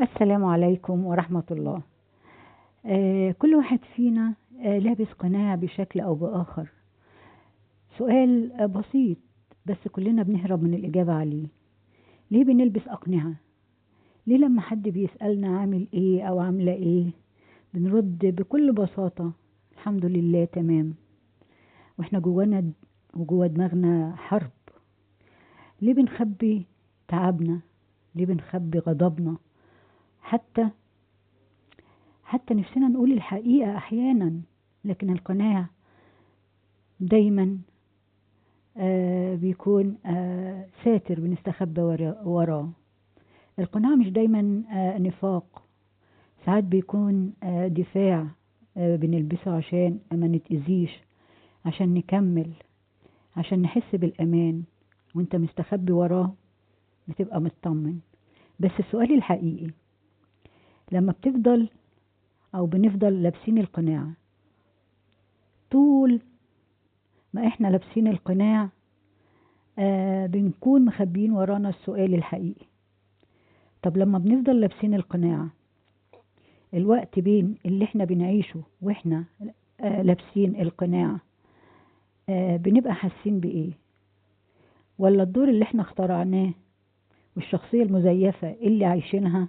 السلام عليكم ورحمة الله. كل واحد فينا لابس قناع بشكل أو بآخر. سؤال بسيط، بس كلنا بنهرب من الإجابة عليه. ليه بنلبس أقنعة؟ ليه لما حد بيسألنا عامل إيه أو عاملة إيه بنرد بكل بساطة الحمد لله تمام، وإحنا جوانا وجوا دماغنا حرب؟ ليه بنخبي تعبنا؟ ليه بنخبي غضبنا؟ حتى نفسنا نقول الحقيقة أحيانا، لكن القناع دايما بيكون ساتر بنستخبى وراه. القناع مش دايما نفاق، ساعات بيكون دفاع بنلبسه عشان ما نتأذيش، عشان نكمل، عشان نحس بالأمان. وانت مستخبي وراه بتبقى مطمن. بس السؤال الحقيقي، لما بنفضل لابسين القناع، طول ما احنا لابسين القناع بنكون مخبيين ورانا السؤال الحقيقي. طب لما بنفضل لابسين القناع، الوقت بين اللي احنا بنعيشه واحنا لابسين القناع بنبقى حاسين بإيه؟ ولا الدور اللي احنا اخترعناه والشخصية المزيفة اللي عايشينها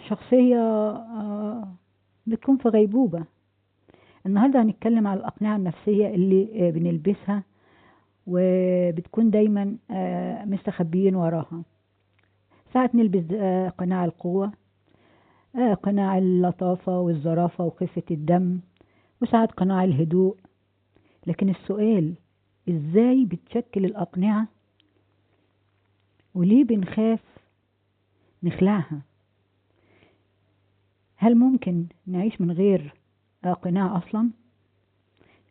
شخصية بتكون في غيبوبة؟ النهاردة هنتكلم على الأقنعة النفسية اللي بنلبسها وبتكون دايما مستخبيين وراها. ساعات نلبس قناع القوة، قناع اللطافة والظرافة وخفة الدم، وساعات قناع الهدوء. لكن السؤال، ازاي بتشكل الأقنعة؟ وليه بنخاف نخلعها؟ هل ممكن نعيش من غير قناع أصلا؟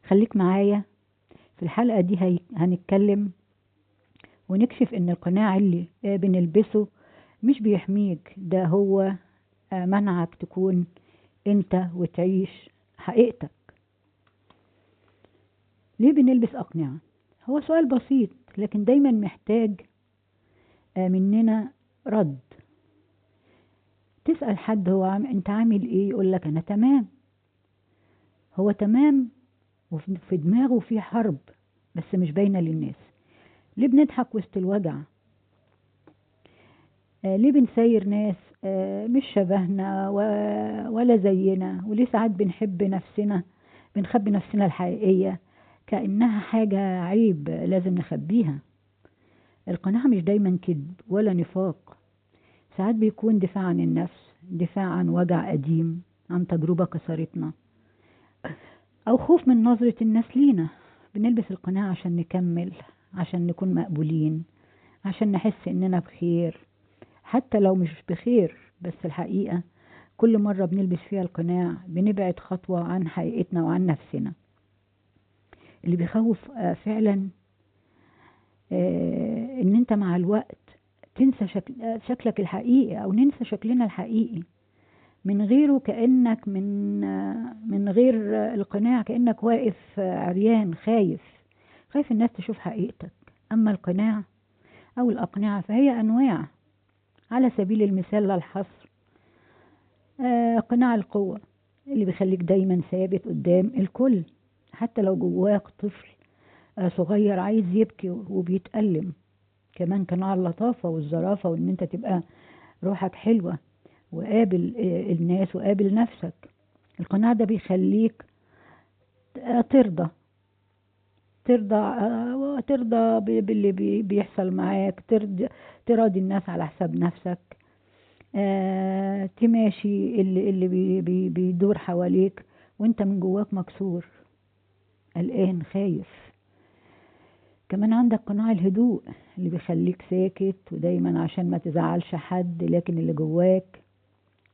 خليك معايا في الحلقة دي، هنتكلم ونكشف ان القناع اللي بنلبسه مش بيحميك، ده هو منعك تكون انت وتعيش حقيقتك. ليه بنلبس أقنعة؟ هو سؤال بسيط لكن دايما محتاج مننا رد. تسأل حد انت عامل ايه، يقول لك انا تمام. هو تمام وفي دماغه في حرب بس مش باينة للناس. ليه بنضحك وسط الوجع؟ ليه بنساير ناس مش شبهنا ولا زينا؟ وليه ساعات بنحب نفسنا، بنخبي نفسنا الحقيقية كأنها حاجة عيب لازم نخبيها؟ القناعة مش دايما كذب ولا نفاق، ساعات بيكون دفاع عن النفس، دفاع عن وجع قديم، عن تجربة كسرتنا، أو خوف من نظرة الناس لينا. بنلبس القناع عشان نكمل، عشان نكون مقبولين، عشان نحس إننا بخير حتى لو مش بخير. بس الحقيقة كل مرة بنلبس فيها القناع بنبعد خطوة عن حقيقتنا وعن نفسنا. اللي بيخوف فعلا إن أنت مع الوقت تنسى شكلك الحقيقي، أو ننسى شكلنا الحقيقي من غيره، كأنك من غير القناع كأنك واقف عريان خايف الناس تشوف حقيقتك. أما القناع أو الأقنعة فهي أنواع. على سبيل المثال للحصر، قناع القوة اللي بيخليك دايما ثابت قدام الكل حتى لو جواك طفل صغير عايز يبكي وبيتألم. كمان قناع اللطافة والظرافة، وان انت تبقى روحك حلوة وقابل الناس وقابل نفسك. القناع ده بيخليك ترضى باللي بيحصل معاك، تراضي الناس على حساب نفسك، تماشي اللي بيدور حواليك وانت من جواك مكسور قلقان خايف. كمان عندك قناع الهدوء اللي بيخليك ساكت ودايما عشان ما تزعلش حد، لكن اللي جواك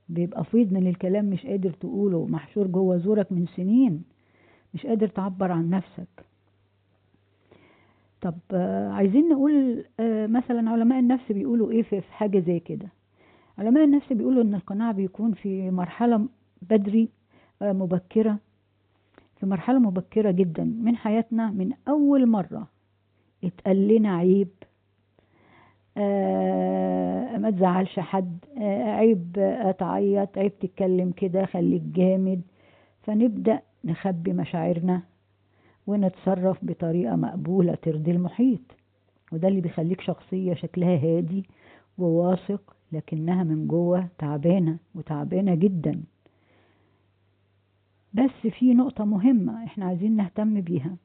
بيبقى فيض من الكلام مش قادر تقوله، محشور جوا زورك من سنين مش قادر تعبر عن نفسك. طب عايزين نقول مثلا علماء النفس بيقولوا ايه في حاجة زي كده؟ علماء النفس بيقولوا ان القناع بيكون في مرحلة بدري مبكرة، في مرحلة مبكرة جدا من حياتنا، من أول مرة اتقال لنا عيب ما تزعلش حد، عيب تعيط، عيب تتكلم كده، خليك جامد. فنبدأ نخبي مشاعرنا ونتصرف بطريقة مقبولة ترضي المحيط. وده اللي بيخليك شخصية شكلها هادي وواثق، لكنها من جوه تعبانة وتعبانة جدا. بس في نقطة مهمة احنا عايزين نهتم بيها.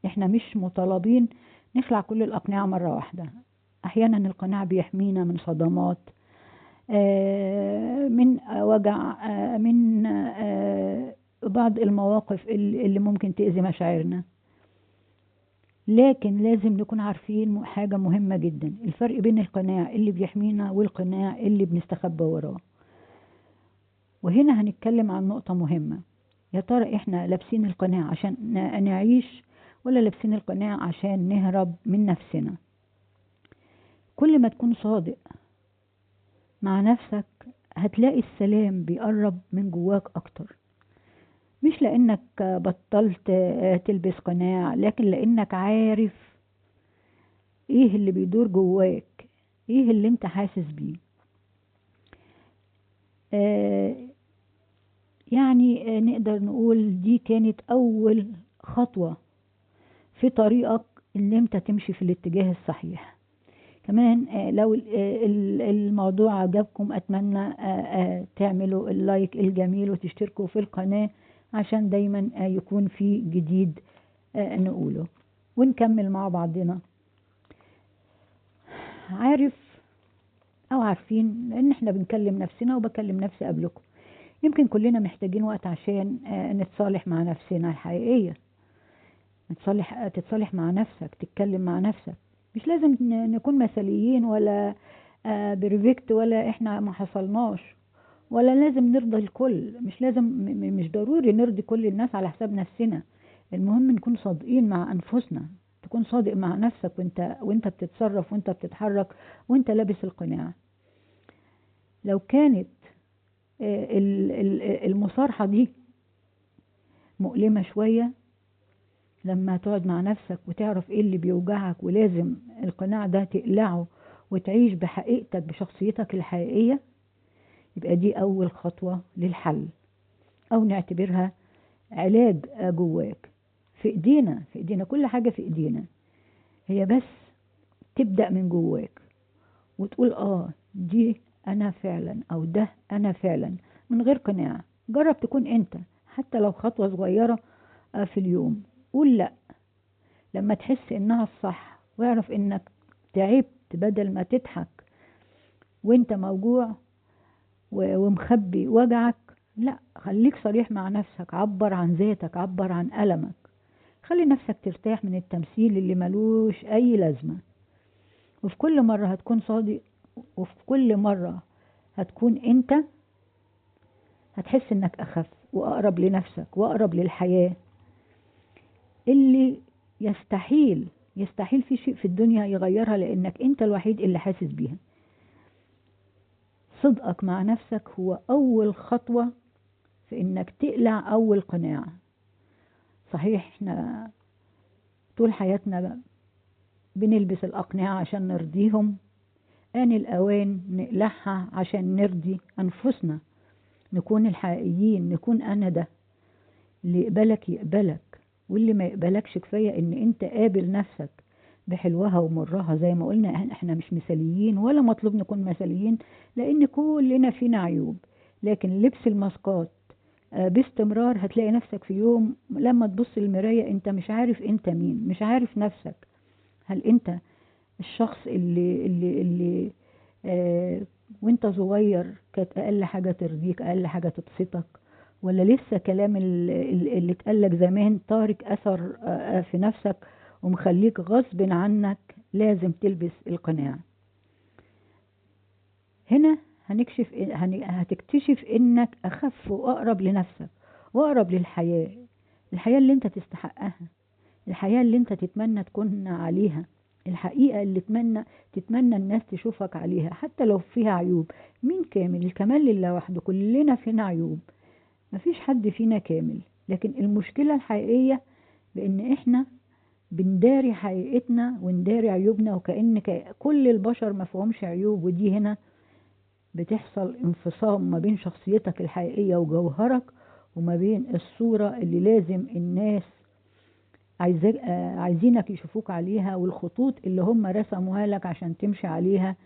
احنا مش مطالبين نخلع كل الأقنعة مرة واحدة. أحيانا القناع بيحمينا من صدمات، من وجع، من بعض المواقف اللي ممكن تأذي مشاعرنا. لكن لازم نكون عارفين حاجة مهمة جدا، الفرق بين القناع اللي بيحمينا والقناع اللي بنستخبى وراه. وهنا هنتكلم عن نقطة مهمة. يا ترى احنا لابسين القناع عشان نعيش، ولا لابسين القناع عشان نهرب من نفسنا؟ كل ما تكون صادق مع نفسك هتلاقي السلام بيقرب من جواك اكتر. مش لانك بطلت تلبس قناع، لكن لانك عارف ايه اللي بيدور جواك، ايه اللي انت حاسس بيه. يعني نقدر نقول دي كانت اول خطوة في طريقك ان انت تمشي في الاتجاه الصحيح. كمان لو الموضوع عجبكم اتمنى تعملوا اللايك الجميل وتشتركوا في القناة عشان دايما يكون في جديد نقوله ونكمل مع بعضنا. عارف او عارفين ان احنا بنكلم نفسنا وبكلم نفسي قبلكم. يمكن كلنا محتاجين وقت عشان نتصالح مع نفسنا الحقيقية. تتصالح مع نفسك، تتكلم مع نفسك. مش لازم نكون مثاليين ولا بريفكت، ولا احنا ما حصلناش، ولا لازم نرضي الكل. مش لازم، مش ضروري نرضي كل الناس على حساب نفسنا. المهم نكون صادقين مع انفسنا. تكون صادق مع نفسك وانت بتتصرف، وانت بتتحرك، وانت لابس القناع. لو كانت المصارحة دي مؤلمة شوية، لما تقعد مع نفسك وتعرف ايه اللي بيوجعك، ولازم القناع ده تقلعه وتعيش بحقيقتك بشخصيتك الحقيقية، يبقى دي أول خطوة للحل، أو نعتبرها علاج جواك. في إيدينا كل حاجة في إيدينا. هي بس تبدأ من جواك وتقول دي أنا فعلا، أو ده أنا فعلا، من غير قناع. جرب تكون أنت، حتى لو خطوة صغيرة في اليوم. قول لأ لما تحس إنها الصح، واعرف إنك تعبت بدل ما تضحك وإنت موجوع ومخبي وجعك. لا، خليك صريح مع نفسك، عبر عن ذاتك، عبر عن ألمك. خلي نفسك ترتاح من التمثيل اللي ملوش أي لازمة. وفي كل مرة هتكون صادق، وفي كل مرة هتكون أنت، هتحس إنك أخف وأقرب لنفسك وأقرب للحياة اللي يستحيل في شيء في الدنيا يغيرها، لأنك أنت الوحيد اللي حاسس بيها. صدقك مع نفسك هو أول خطوة في إنك تقلع أول قناع. صحيح إحنا طول حياتنا بنلبس الأقنعة عشان نرضيهم، آن الأوان نقلعها عشان نرضي أنفسنا، نكون الحقيقيين، نكون أنا ده. اللي يقبلك يقبلك، واللي ما يقبلكش كفاية إن أنت قابل نفسك بحلوها ومرها. زي ما قلنا إحنا مش مثاليين، ولا مطلوب نكون مثاليين، لأن كلنا فينا عيوب. لكن لبس الماسكات باستمرار هتلاقي نفسك في يوم لما تبص المراية انت مش عارف انت مين، مش عارف نفسك. هل انت الشخص اللي وانت صغير كانت اقل حاجة ترضيك، اقل حاجة تبسطك، ولا لسه كلام اللي اتقالك زمان تارك اثر في نفسك ومخليك غصب عنك لازم تلبس القناع؟ هنا هتكتشف انك اخف واقرب لنفسك واقرب للحياة، الحياة اللي انت تستحقها، الحياة اللي انت تتمنى تكون عليها، الحقيقة اللي تتمنى الناس تشوفك عليها حتى لو فيها عيوب. مين كامل؟ الكمال لله وحده. كلنا فينا عيوب، مفيش حد فينا كامل. لكن المشكلة الحقيقية بان احنا بنداري حقيقتنا ونداري عيوبنا، وكأن كل البشر مفهومش عيوب. ودي هنا بتحصل انفصام ما بين شخصيتك الحقيقية وجوهرك، وما بين الصورة اللي لازم الناس عايزينك يشوفوك عليها، والخطوط اللي هم رسموها لك عشان تمشي عليها.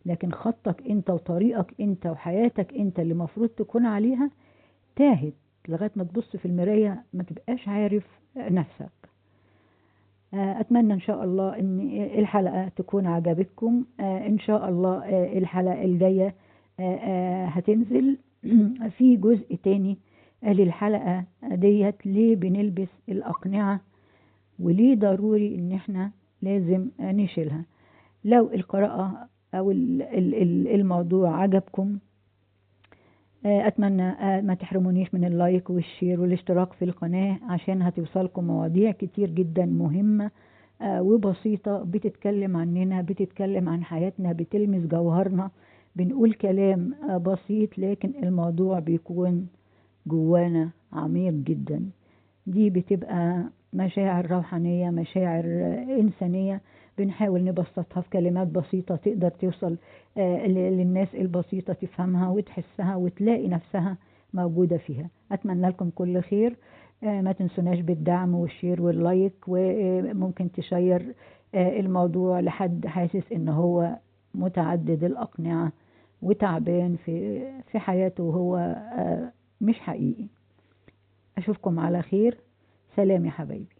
لكن خطك انت وطريقك انت وحياتك انت اللي مفروض تكون عليها تاهت، لغاية ما تبص في المراية ما تبقاش عارف نفسك. أتمنى إن شاء الله إن الحلقة تكون عجبتكم. إن شاء الله الحلقة الجاية هتنزل في جزء تاني للحلقة ديت، ليه بنلبس الأقنعة وليه ضروري إن احنا لازم نشيلها. لو القراءة أو الموضوع عجبكم، أتمنى ما تحرمونيش من اللايك والشير والاشتراك في القناة، عشان هتوصلكم مواضيع كتير جدا مهمة وبسيطة، بتتكلم عننا، بتتكلم عن حياتنا، بتلمس جوهرنا. بنقول كلام بسيط لكن الموضوع بيكون جوانا عميق جدا. دي بتبقى مشاعر روحانية، مشاعر إنسانية، بنحاول نبسطها في كلمات بسيطة تقدر توصل للناس البسيطة، تفهمها وتحسها وتلاقي نفسها موجودة فيها. أتمنى لكم كل خير. ما تنسوناش بالدعم والشير واللايك، وممكن تشير الموضوع لحد حاسس إن هو متعدد الأقنعة وتعبان في حياته وهو مش حقيقي. أشوفكم على خير. سلام يا حبايبي.